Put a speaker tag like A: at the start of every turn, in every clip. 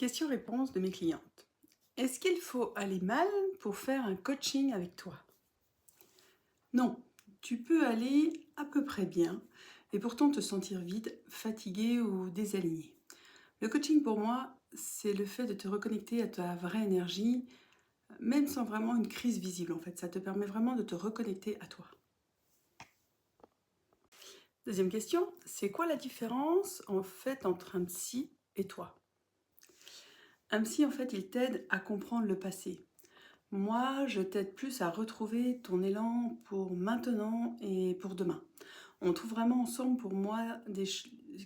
A: Question-réponse de mes clientes. Est-ce qu'il faut aller mal pour faire un coaching avec toi? Non, tu peux aller à peu près bien et pourtant te sentir vide, fatigué ou désaligné. Le coaching pour moi, c'est le fait de te reconnecter à ta vraie énergie, même sans vraiment une crise visible en fait. Ça te permet vraiment de te reconnecter à toi. Deuxième question, c'est quoi la différence en fait entre un psy et toi? Un psy en fait, il t'aide à comprendre le passé. Moi, je t'aide plus à retrouver ton élan pour maintenant et pour demain. On trouve vraiment ensemble pour moi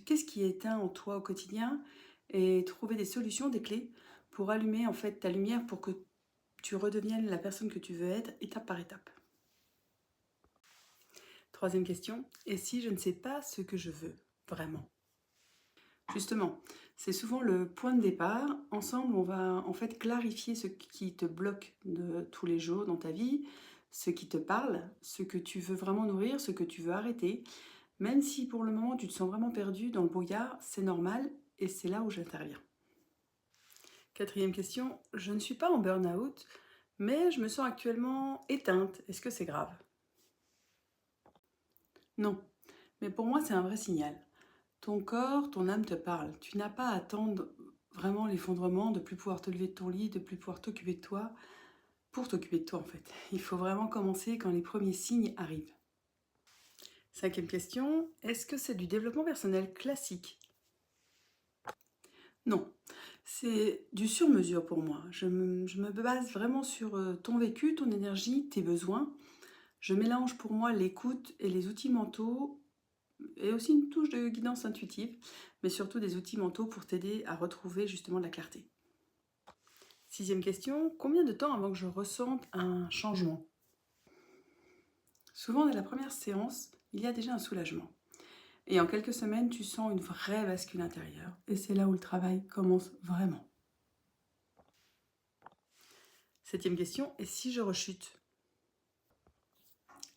A: qu'est-ce qui est éteint en toi au quotidien et trouver des solutions, des clés pour allumer en fait ta lumière pour que tu redeviennes la personne que tu veux être étape par étape. Troisième question, et si je ne sais pas ce que je veux vraiment? Justement, c'est souvent le point de départ. Ensemble, on va en fait clarifier ce qui te bloque de tous les jours dans ta vie, ce qui te parle, ce que tu veux vraiment nourrir, ce que tu veux arrêter. Même si pour le moment tu te sens vraiment perdu dans le brouillard, c'est normal et c'est là où j'interviens. Quatrième question, je ne suis pas en burn-out, mais je me sens actuellement éteinte. Est-ce que c'est grave? Non, mais pour moi c'est un vrai signal. Ton corps, ton âme te parle. Tu n'as pas à attendre vraiment l'effondrement, de plus pouvoir te lever de ton lit, de plus pouvoir t'occuper de toi, pour t'occuper de toi en fait. Il faut vraiment commencer quand les premiers signes arrivent. Cinquième question, est-ce que c'est du développement personnel classique? Non, c'est du sur-mesure pour moi. Je me base vraiment sur ton vécu, ton énergie, tes besoins. Je mélange pour moi l'écoute et les outils mentaux et aussi une touche de guidance intuitive, mais surtout des outils mentaux pour t'aider à retrouver justement de la clarté. Sixième question, combien de temps avant que je ressente un changement? Souvent, dès la première séance, il y a déjà un soulagement. Et en quelques semaines, tu sens une vraie bascule intérieure. Et c'est là où le travail commence vraiment. Septième question, et si je rechute?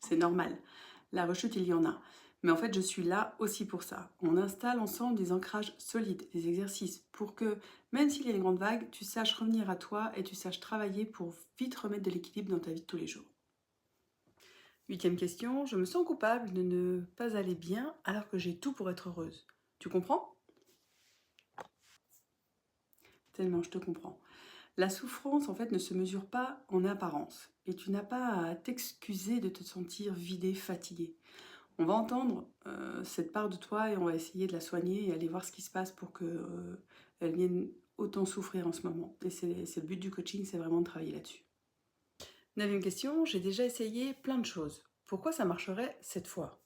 A: C'est normal. La rechute, il y en a. Mais en fait, je suis là aussi pour ça. On installe ensemble des ancrages solides, des exercices, pour que, même s'il y a une grande vague, tu saches revenir à toi et tu saches travailler pour vite remettre de l'équilibre dans ta vie de tous les jours. Huitième question, je me sens coupable de ne pas aller bien alors que j'ai tout pour être heureuse. Tu comprends? Tellement, je te comprends. La souffrance, en fait, ne se mesure pas en apparence. Et tu n'as pas à t'excuser de te sentir vidé, fatigué. On va entendre cette part de toi et on va essayer de la soigner et aller voir ce qui se passe pour qu'elle vienne autant souffrir en ce moment. Et c'est le but du coaching, c'est vraiment de travailler là-dessus. Neuvième question, j'ai déjà essayé plein de choses. Pourquoi ça marcherait cette fois?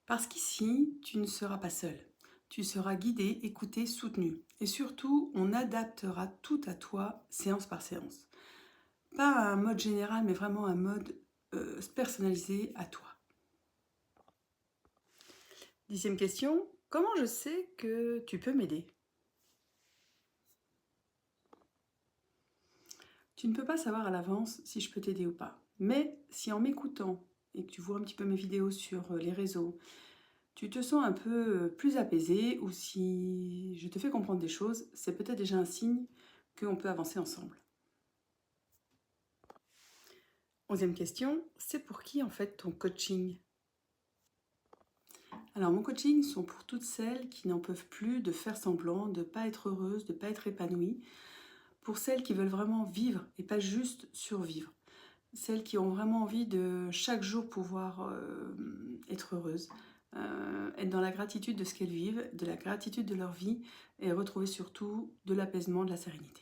A: Parce qu'ici, tu ne seras pas seul. Tu seras guidé, écouté, soutenu. Et surtout, on adaptera tout à toi, séance par séance. Pas un mode général, mais vraiment un mode personnalisé à toi. Dixième question, comment je sais que tu peux m'aider? Tu ne peux pas savoir à l'avance si je peux t'aider ou pas. Mais si en m'écoutant et que tu vois un petit peu mes vidéos sur les réseaux, tu te sens un peu plus apaisé ou si je te fais comprendre des choses, c'est peut-être déjà un signe qu'on peut avancer ensemble. Onzième question, c'est pour qui en fait ton coaching? Alors mon coaching sont pour toutes celles qui n'en peuvent plus de faire semblant, de ne pas être heureuses, de ne pas être épanouies, pour celles qui veulent vraiment vivre et pas juste survivre. Celles qui ont vraiment envie de chaque jour pouvoir être heureuses, être dans la gratitude de ce qu'elles vivent, de la gratitude de leur vie et retrouver surtout de l'apaisement, de la sérénité.